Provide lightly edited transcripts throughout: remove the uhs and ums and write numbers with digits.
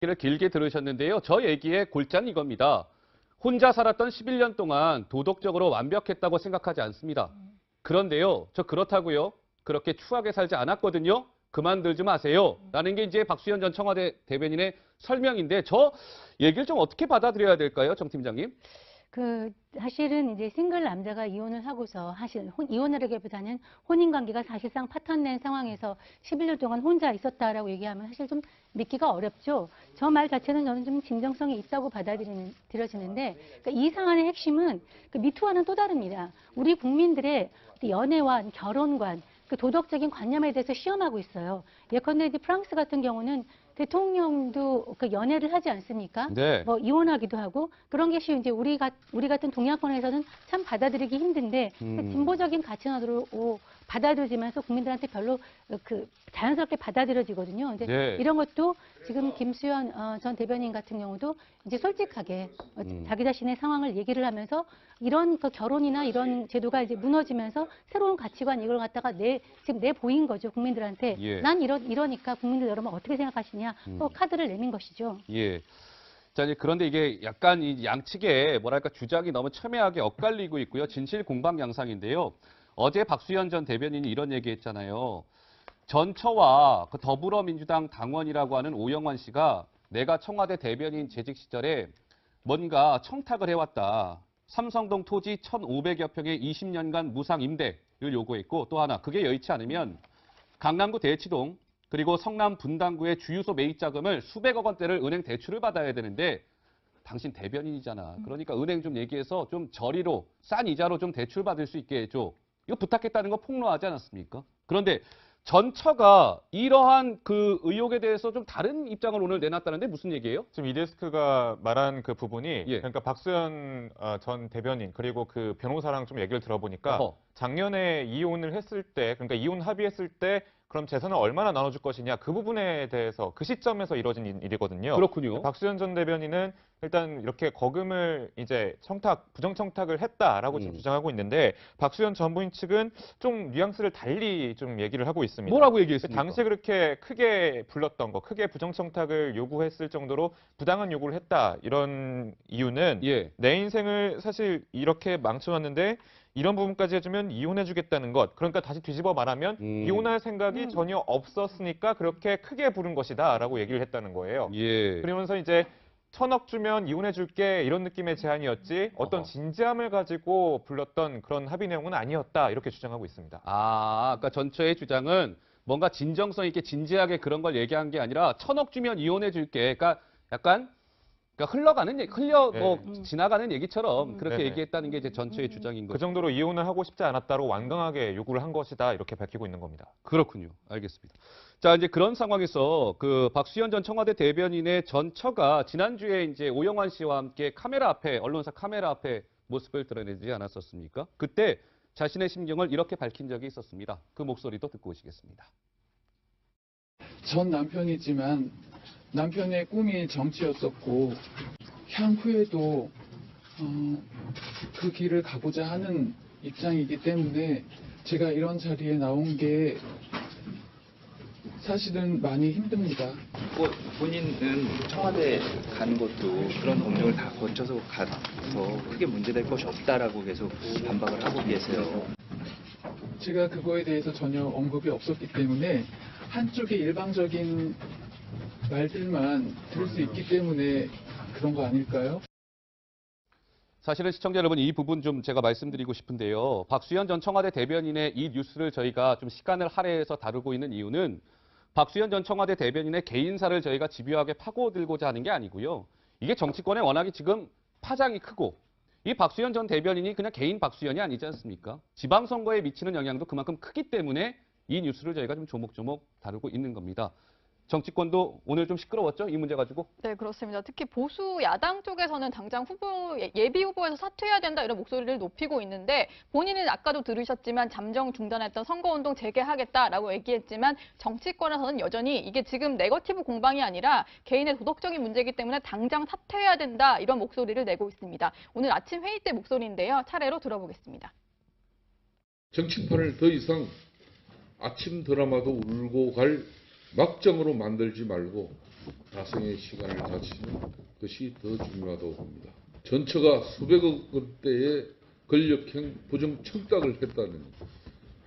얘기를 길게 들으셨는데요. 저 얘기의 골자는 이겁니다. 혼자 살았던 11년 동안 도덕적으로 완벽했다고 생각하지 않습니다. 그런데요, 저 그렇다고요. 그렇게 추하게 살지 않았거든요. 그만들지 마세요. 라는 게 이제 박수현 전 청와대 대변인의 설명인데 저 얘기를 좀 어떻게 받아들여야 될까요, 정 팀장님? 사실은 이제 싱글 남자가 이혼을 하고서 이혼을 하기보다는 혼인 관계가 사실상 파탄낸 상황에서 11년 동안 혼자 있었다라고 얘기하면 사실 좀 믿기가 어렵죠. 저 말 자체는 저는 좀 진정성이 있다고 받아들여지는데 그러니까 이 사안의 핵심은 그 미투와는 또 다릅니다. 우리 국민들의 연애관, 결혼관, 그 도덕적인 관념에 대해서 시험하고 있어요. 예컨대 이제 프랑스 같은 경우는 대통령도 그 연애를 하지 않습니까? 네. 뭐 이혼하기도 하고 그런 게 이제 우리 같은 동양권에서는 참 받아들이기 힘든데 그 진보적인 가치관으로 받아들여지면서 국민들한테 별로 그 자연스럽게 받아들여지거든요. 근데 네. 이런 것도 지금 김수현 전 대변인 같은 경우도 이제 솔직하게 자기 자신의 상황을 얘기를 하면서 이런 그 결혼이나 이런 제도가 이제 무너지면서 새로운 가치관 이걸 갖다가 지금 내보인 거죠 국민들한테. 예. 난 이러니까 국민들 여러분 어떻게 생각하시냐 카드를 내민 것이죠. 예. 자, 이제 그런데 이게 약간 이 양측의 뭐랄까 주장이 너무 첨예하게 엇갈리고 있고요. 진실 공방 양상인데요. 어제 박수현 전 대변인이 이런 얘기했잖아요. 전처와 그 더불어민주당 당원이라고 하는 오영환 씨가 내가 청와대 대변인 재직 시절에 뭔가 청탁을 해왔다. 삼성동 토지 1,500여 평의 20년간 무상 임대를 요구했고 또 하나 그게 여의치 않으면 강남구 대치동 그리고 성남 분당구의 주유소 매입 자금을 수백억 원대를 은행 대출을 받아야 되는데 당신 대변인이잖아. 그러니까 은행 좀 얘기해서 좀 저리로 싼 이자로 좀 대출 받을 수 있게 해줘. 이거 부탁했다는 거 폭로하지 않았습니까? 그런데 전처가 이러한 그 의혹에 대해서 좀 다른 입장을 오늘 내놨다는데 무슨 얘기예요? 지금 이 데스크가 말한 그 부분이 예. 그러니까 박수현 전 대변인 그리고 그 변호사랑 좀 얘기를 들어보니까 어허. 작년에 이혼을 했을 때 그러니까 이혼 합의했을 때 그럼 재산을 얼마나 나눠줄 것이냐 그 부분에 대해서 그 시점에서 이뤄진 일이거든요. 그렇군요. 박수현 전 대변인은 일단 이렇게 거금을 이제 부정 청탁을 했다라고 지금 주장하고 있는데 박수현 전 부인 측은 좀 뉘앙스를 달리 좀 얘기를 하고 있습니다. 뭐라고 얘기했습니까? 당시에 그렇게 크게 불렀던 거, 크게 부정 청탁을 요구했을 정도로 부당한 요구를 했다 이런 이유는 예. 내 인생을 사실 이렇게 망쳐놨는데 이런 부분까지 해주면 이혼해주겠다는 것. 그러니까 다시 뒤집어 말하면 이혼할 생각이 전혀 없었으니까 그렇게 크게 부른 것이다라고 얘기를 했다는 거예요. 예. 그러면서 이제 1,000억 주면 이혼해줄게 이런 느낌의 제안이었지 어떤 어허. 진지함을 가지고 불렀던 그런 합의 내용은 아니었다 이렇게 주장하고 있습니다. 아, 그러니까 전처의 주장은 뭔가 진정성 있게 진지하게 그런 걸 얘기한 게 아니라 1,000억 주면 이혼해 줄게. 그러니까 약간 흘러가는 지나가는 얘기처럼 그렇게 네네. 얘기했다는 게 이제 전처의 주장인 그 거죠. 정도로 이혼을 하고 싶지 않았다고 완강하게 요구를 한 것이다 이렇게 밝히고 있는 겁니다. 그렇군요. 알겠습니다. 자, 이제 그런 상황에서 그 박수현 전 청와대 대변인의 전처가 지난주에 이제 오영환 씨와 함께 언론사 카메라 앞에 모습을 드러내지 않았었습니까? 그때 자신의 심경을 이렇게 밝힌 적이 있었습니다. 그 목소리도 듣고 오시겠습니다. 전 남편이지만 남편의 꿈이 정치였었고 향후에도 그 길을 가고자 하는 입장이기 때문에 제가 이런 자리에 나온 게 사실은 많이 힘듭니다. 본인은 청와대 가는 것도 그런 검증을 다 거쳐서 가서 크게 문제될 것이 없다라고 계속 반박을 하고 계세요. 제가 그거에 대해서 전혀 언급이 없었기 때문에 한쪽의 일방적인 말들만 들을 수 있기 때문에 그런 거 아닐까요? 사실은 시청자 여러분 이 부분 좀 제가 말씀드리고 싶은데요. 박수현 전 청와대 대변인의 이 뉴스를 저희가 좀 시간을 할애해서 다루고 있는 이유는 박수현 전 청와대 대변인의 개인사를 저희가 집요하게 파고들고자 하는 게 아니고요. 이게 정치권에 워낙에 지금 파장이 크고 이 박수현 전 대변인이 그냥 개인 박수현이 아니지 않습니까? 지방선거에 미치는 영향도 그만큼 크기 때문에 이 뉴스를 저희가 좀 조목조목 다루고 있는 겁니다. 정치권도 오늘 좀 시끄러웠죠? 이 문제 가지고? 네, 그렇습니다. 특히 보수 야당 쪽에서는 당장 예비 후보에서 사퇴해야 된다 이런 목소리를 높이고 있는데 본인은 아까도 들으셨지만 잠정 중단했던 선거운동 재개하겠다라고 얘기했지만 정치권에서는 여전히 이게 지금 네거티브 공방이 아니라 개인의 도덕적인 문제이기 때문에 당장 사퇴해야 된다 이런 목소리를 내고 있습니다. 오늘 아침 회의 때 목소리인데요. 차례로 들어보겠습니다. 정치판을 더 이상 아침 드라마도 울고 갈 막장으로 만들지 말고 자성의 시간을 바치는 것이 더 중요하다고 봅니다. 전처가 수백억 원대의 권력형 부정청탁을 했다는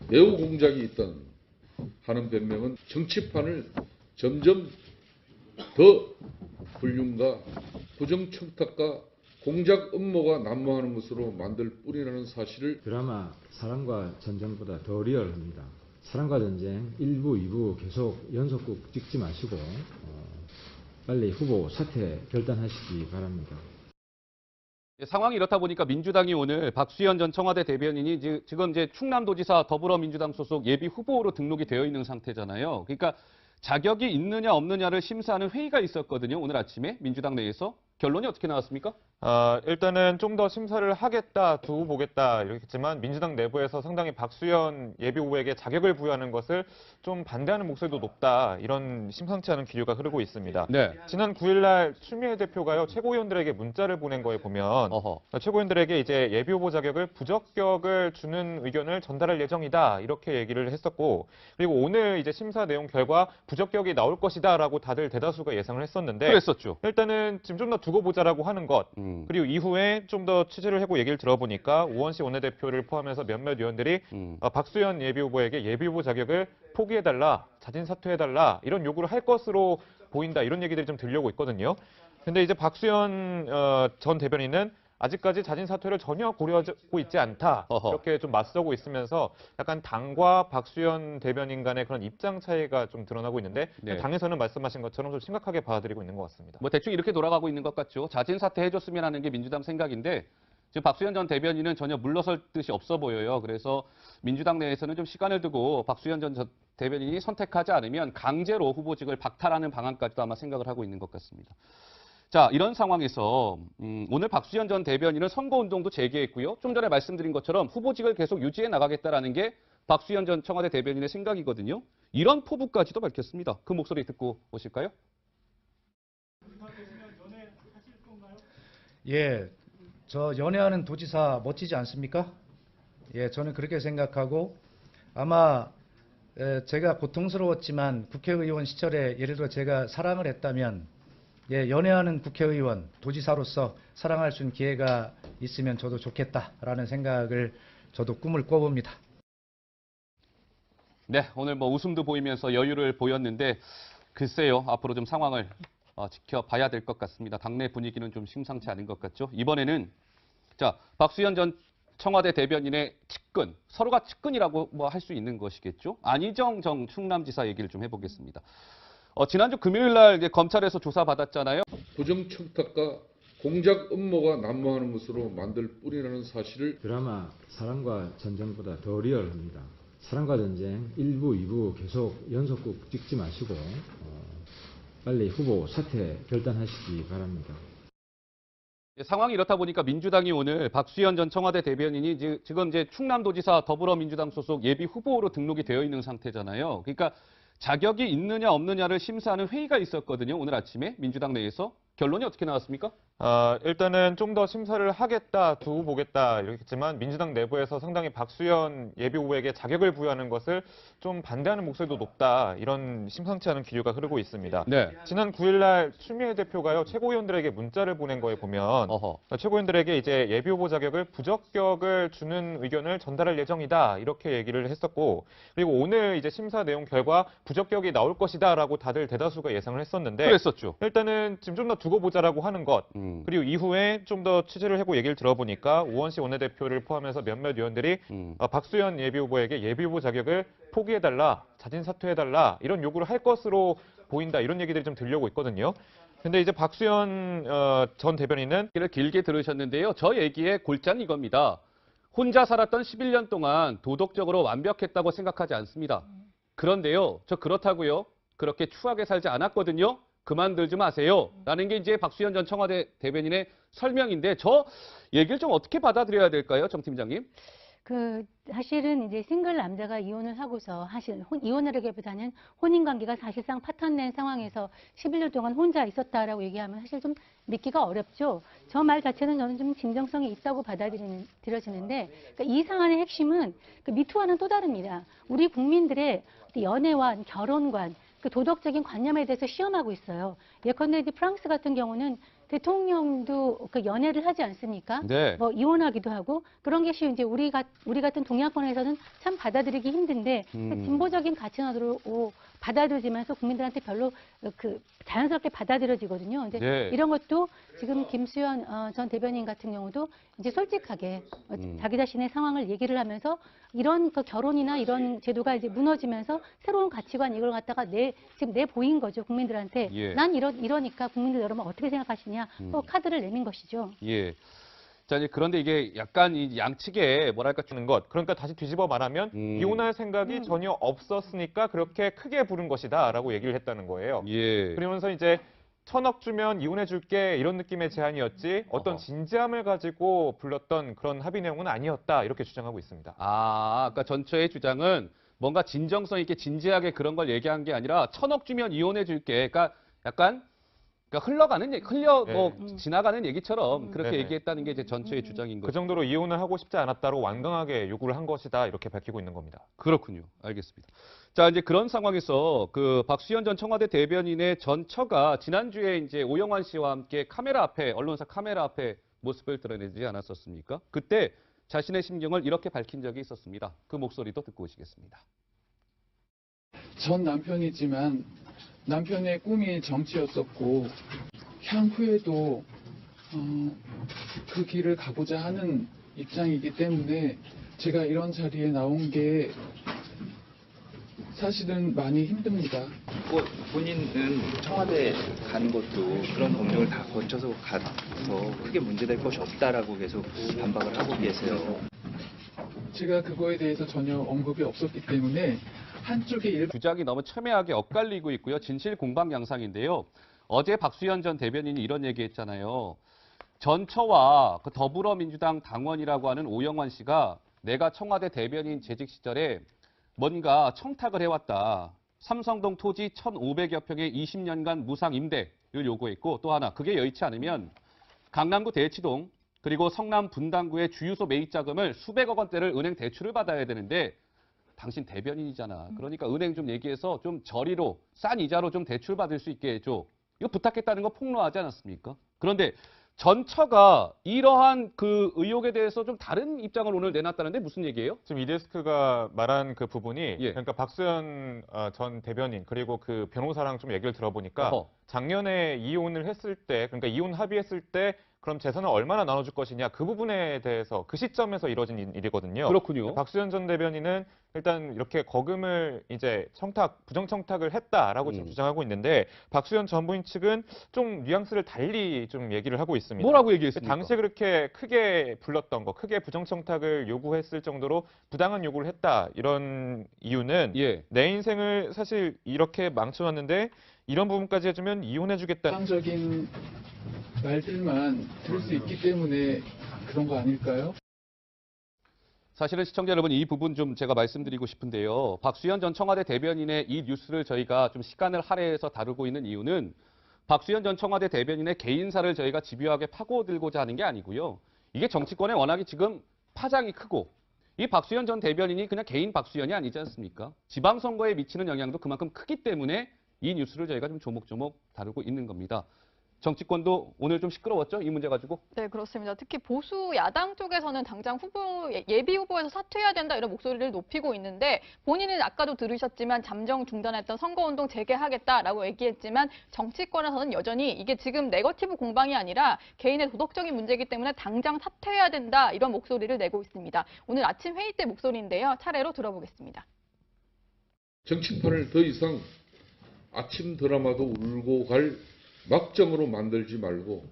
매우 공작이 있다는 하는 변명은 정치판을 점점 더 불륜과 부정청탁과 공작 음모가 난무하는 것으로 만들 뿐이라는 사실을 드라마 사랑과 전쟁보다 더 리얼합니다. 사랑과 전쟁 1부, 2부 계속 연속극 찍지 마시고 빨리 후보 사퇴 결단하시기 바랍니다. 상황이 이렇다 보니까 민주당이 오늘 박수현 전 청와대 대변인이 지금 이제 충남도지사 더불어민주당 소속 예비 후보로 등록이 되어 있는 상태잖아요. 그러니까 자격이 있느냐 없느냐를 심사하는 회의가 있었거든요. 오늘 아침에 민주당 내에서. 결론이 어떻게 나왔습니까? 일단은 좀 더 심사를 하겠다, 두고 보겠다 이렇게 했지만 민주당 내부에서 상당히 박수현 예비후보에게 자격을 부여하는 것을 좀 반대하는 목소리도 높다. 이런 심상치 않은 기류가 흐르고 있습니다. 네. 지난 9일 날 추미애 대표가요 최고위원들에게 문자를 보낸 거에 보면 최고위원들에게 이제 예비후보 자격을 부적격을 주는 의견을 전달할 예정이다 이렇게 얘기를 했었고, 그리고 오늘 이제 심사 내용 결과 부적격이 나올 것이다라고 다들 대다수가 예상을 했었는데 그랬었죠. 일단은 지금 좀 더 두고 보자라고 하는 것, 그리고 이후에 좀 더 취재를 하고 얘기를 들어보니까 우원식 원내대표를 포함해서 몇몇 의원들이 박수현 예비후보에게 예비후보 자격을 포기해달라, 자진 사퇴해달라 이런 요구를 할 것으로 보인다 이런 얘기들이 좀 들려오고 있거든요. 근데 이제 박수현 전 대변인은 아직까지 자진 사퇴를 전혀 고려하고 있지 않다. 이렇게 좀 맞서고 있으면서 약간 당과 박수현 대변인 간의 그런 입장 차이가 좀 드러나고 있는데 네. 당에서는 말씀하신 것처럼 좀 심각하게 받아들이고 있는 것 같습니다. 뭐 대충 이렇게 돌아가고 있는 것 같죠. 자진 사퇴해줬으면 하는 게 민주당 생각인데 지금 박수현 전 대변인은 전혀 물러설 뜻이 없어 보여요. 그래서 민주당 내에서는 좀 시간을 두고 박수현 전 대변인이 선택하지 않으면 강제로 후보직을 박탈하는 방안까지도 아마 생각을 하고 있는 것 같습니다. 자, 이런 상황에서 오늘 박수현 전 대변인은 선거운동도 재개했고요. 좀 전에 말씀드린 것처럼 후보직을 계속 유지해 나가겠다라는 게 박수현 전 청와대 대변인의 생각이거든요. 이런 포부까지도 밝혔습니다. 그 목소리 듣고 오실까요? 예, 저 연애하는 도지사 멋지지 않습니까? 예, 저는 그렇게 생각하고 아마 제가 고통스러웠지만 국회의원 시절에 예를 들어 제가 사랑을 했다면 예, 연애하는 국회의원, 도지사로서 사랑할 수 있는 기회가 있으면 저도 좋겠다라는 생각을 저도 꿈을 꿔봅니다. 네, 오늘 뭐 웃음도 보이면서 여유를 보였는데 글쎄요, 앞으로 좀 상황을 지켜봐야 될 것 같습니다. 당내 분위기는 좀 심상치 않은 것 같죠. 이번에는 자, 박수현 전 청와대 대변인의 측근, 서로가 측근이라고 뭐 할 수 있는 것이겠죠. 안희정 전 충남지사 얘기를 좀 해보겠습니다. 지난주 금요일 날 이제 검찰에서 조사받았잖아요. 부정청탁과 공작 음모가 난무하는 것으로 만들 뿐이라는 사실을 드라마 사랑과 전쟁보다 더 리얼합니다. 사랑과 전쟁 1부, 2부 계속 연속극 찍지 마시고 빨리 후보 사퇴 결단하시기 바랍니다. 상황이 이렇다 보니까 민주당이 오늘 박수현 전 청와대 대변인이 지금 이제 충남도지사 더불어민주당 소속 예비 후보로 등록이 되어 있는 상태잖아요. 그러니까 자격이 있느냐 없느냐를 심사하는 회의가 있었거든요. 오늘 아침에 민주당 내에서. 결론이 어떻게 나왔습니까? 일단은 좀 더 심사를 하겠다, 두고 보겠다 이렇게 했지만 민주당 내부에서 상당히 박수현 예비후보에게 자격을 부여하는 것을 좀 반대하는 목소리도 높다. 이런 심상치 않은 기류가 흐르고 있습니다. 네. 지난 9일 날 추미애 대표가요 최고위원들에게 문자를 보낸 거에 보면 최고위원들에게 이제 예비후보 자격을 부적격을 주는 의견을 전달할 예정이다 이렇게 얘기를 했었고, 그리고 오늘 이제 심사 내용 결과 부적격이 나올 것이다라고 다들 대다수가 예상을 했었는데 그랬었죠. 일단은 지금 좀 더 두고 보자라고 하는 것, 그리고 이후에 좀 더 취재를 하고 얘기를 들어보니까 우원식 원내대표를 포함해서 몇몇 의원들이 박수현 예비후보에게 예비후보 자격을 포기해달라, 자진 사퇴해달라 이런 요구를 할 것으로 보인다 이런 얘기들이 좀 들려오고 있거든요. 근데 이제 박수현 전 대변인은 길게 들으셨는데요. 저 얘기의 골자는 이겁니다. 혼자 살았던 11년 동안 도덕적으로 완벽했다고 생각하지 않습니다. 그런데요, 저 그렇다고요. 그렇게 추하게 살지 않았거든요. 그만들지 마세요. 라는 게 이제 박수현 전 청와대 대변인의 설명인데 저 얘기를 좀 어떻게 받아들여야 될까요, 정 팀장님? 사실은 이제 싱글 남자가 이혼을 하고서 이혼을 하기보다는 혼인 관계가 사실상 파탄낸 상황에서 11년 동안 혼자 있었다라고 얘기하면 사실 좀 믿기가 어렵죠. 저 말 자체는 저는 좀 진정성이 있다고 받아들여지는데 그러니까 이 사안의 핵심은 미투와는 또 다릅니다. 우리 국민들의 연애관, 결혼관, 그 도덕적인 관념에 대해서 시험하고 있어요. 예컨대 이제 프랑스 같은 경우는 대통령도 그 연애를 하지 않습니까? 네. 뭐 이혼하기도 하고 그런 게 쉬운 이제 우리 같은 동양권에서는 참 받아들이기 힘든데 그 진보적인 가치관으로 받아들여지면서 국민들한테 별로 그 자연스럽게 받아들여지거든요. 근데 네. 이런 것도 지금 김수현 전 대변인 같은 경우도 이제 솔직하게 자기 자신의 상황을 얘기를 하면서 이런 그 결혼이나 이런 제도가 이제 무너지면서 새로운 가치관 이걸 갖다가 지금 내보인 거죠 국민들한테. 예. 난 이러니까 국민들 여러분 어떻게 생각하시냐. 카드를 내민 것이죠. 예. 자, 이제 그런데 이게 약간 이 양측에 뭐랄까 주는 것. 그러니까 다시 뒤집어 말하면 이혼할 생각이 전혀 없었으니까 그렇게 크게 부른 것이다라고 얘기를 했다는 거예요. 예. 그러면서 이제 1,000억 주면 이혼해줄게 이런 느낌의 제안이었지 어떤 어허. 진지함을 가지고 불렀던 그런 합의 내용은 아니었다 이렇게 주장하고 있습니다. 아, 그러니까 전처의 주장은 뭔가 진정성 있게 진지하게 그런 걸 얘기한 게 아니라 1,000억 주면 이혼해 줄게. 그러니까 약간 흘러가는 지나가는 얘기처럼 그렇게 네네. 얘기했다는 게 이제 전처의 주장인 그 거죠. 정도로 이혼을 하고 싶지 않았다고 완강하게 요구를 한 것이다 이렇게 밝히고 있는 겁니다. 그렇군요. 알겠습니다. 자, 이제 그런 상황에서 그 박수현 전 청와대 대변인의 전처가 지난주에 이제 오영환 씨와 함께 언론사 카메라 앞에 모습을 드러내지 않았었습니까? 그때 자신의 심경을 이렇게 밝힌 적이 있었습니다. 그 목소리도 듣고 오시겠습니다. 전 남편이지만 남편의 꿈이 정치였었고 향후에도 그 길을 가고자 하는 입장이기 때문에 제가 이런 자리에 나온 게 사실은 많이 힘듭니다. 본인은 청와대 가는 것도 그런 검증을 다 거쳐서 가서 크게 문제될 것이 없다라고 계속 반박을 하고 계세요. 제가 그거에 대해서 전혀 언급이 없었기 때문에 한쪽의 주장이 너무 첨예하게 엇갈리고 있고요. 진실 공방 양상인데요. 어제 박수현 전 대변인이 이런 얘기했잖아요. 전처와 그 더불어민주당 당원이라고 하는 오영환 씨가 내가 청와대 대변인 재직 시절에 뭔가 청탁을 해왔다. 삼성동 토지 1,500여 평의 20년간 무상 임대를 요구했고 또 하나 그게 여의치 않으면 강남구 대치동 그리고 성남 분당구의 주유소 매입 자금을 수백억 원대를 은행 대출을 받아야 되는데 당신 대변인이잖아. 그러니까 은행 좀 얘기해서 좀 저리로 싼 이자로 좀 대출 받을 수 있게 해줘. 이거 부탁했다는 거 폭로하지 않았습니까? 그런데 전처가 이러한 그 의혹에 대해서 좀 다른 입장을 오늘 내놨다는데 무슨 얘기예요? 지금 이 데스크가 말한 그 부분이 예. 그러니까 박수현 전 대변인 그리고 그 변호사랑 좀 얘기를 들어보니까 어허. 작년에 이혼을 했을 때 그러니까 이혼 합의했을 때 그럼 재산을 얼마나 나눠줄 것이냐 그 부분에 대해서 그 시점에서 이뤄진 일이거든요. 그렇군요. 박수현 전 대변인은 일단 이렇게 거금을 이제 부정 청탁을 했다라고 지금 주장하고 있는데 박수현 전 부인 측은 좀 뉘앙스를 달리 좀 얘기를 하고 있습니다. 뭐라고 얘기했습니까? 당시에 그렇게 크게 불렀던 거, 크게 부정 청탁을 요구했을 정도로 부당한 요구를 했다 이런 이유는 예. 내 인생을 사실 이렇게 망쳐놨는데 이런 부분까지 해주면 이혼해주겠다. 일방적인 말들만 들을 수 있기 때문에 그런 거 아닐까요? 사실은 시청자 여러분 이 부분 좀 제가 말씀드리고 싶은데요. 박수현 전 청와대 대변인의 이 뉴스를 저희가 좀 시간을 할애해서 다루고 있는 이유는 박수현 전 청와대 대변인의 개인사를 저희가 집요하게 파고들고자 하는 게 아니고요. 이게 정치권에 워낙에 지금 파장이 크고 이 박수현 전 대변인이 그냥 개인 박수현이 아니지 않습니까? 지방선거에 미치는 영향도 그만큼 크기 때문에 이 뉴스를 저희가 좀 조목조목 다루고 있는 겁니다. 정치권도 오늘 좀 시끄러웠죠? 이 문제 가지고? 네, 그렇습니다. 특히 보수 야당 쪽에서는 당장 예비 후보에서 사퇴해야 된다 이런 목소리를 높이고 있는데 본인은 아까도 들으셨지만 잠정 중단했던 선거운동 재개하겠다라고 얘기했지만 정치권에서는 여전히 이게 지금 네거티브 공방이 아니라 개인의 도덕적인 문제이기 때문에 당장 사퇴해야 된다 이런 목소리를 내고 있습니다. 오늘 아침 회의 때 목소리인데요. 차례로 들어보겠습니다. 정치판을 더 이상 아침 드라마도 울고 갈 막장으로 만들지 말고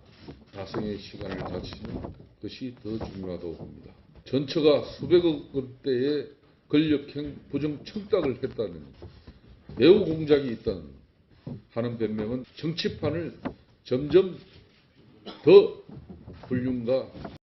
다성의 시간을 다치는 것이 더 중요하다고 봅니다. 전처가 수백억 원대의 권력형 부정 청탁을 했다는 매우 공작이 있다는 하는 변명은 정치판을 점점 더 불륜과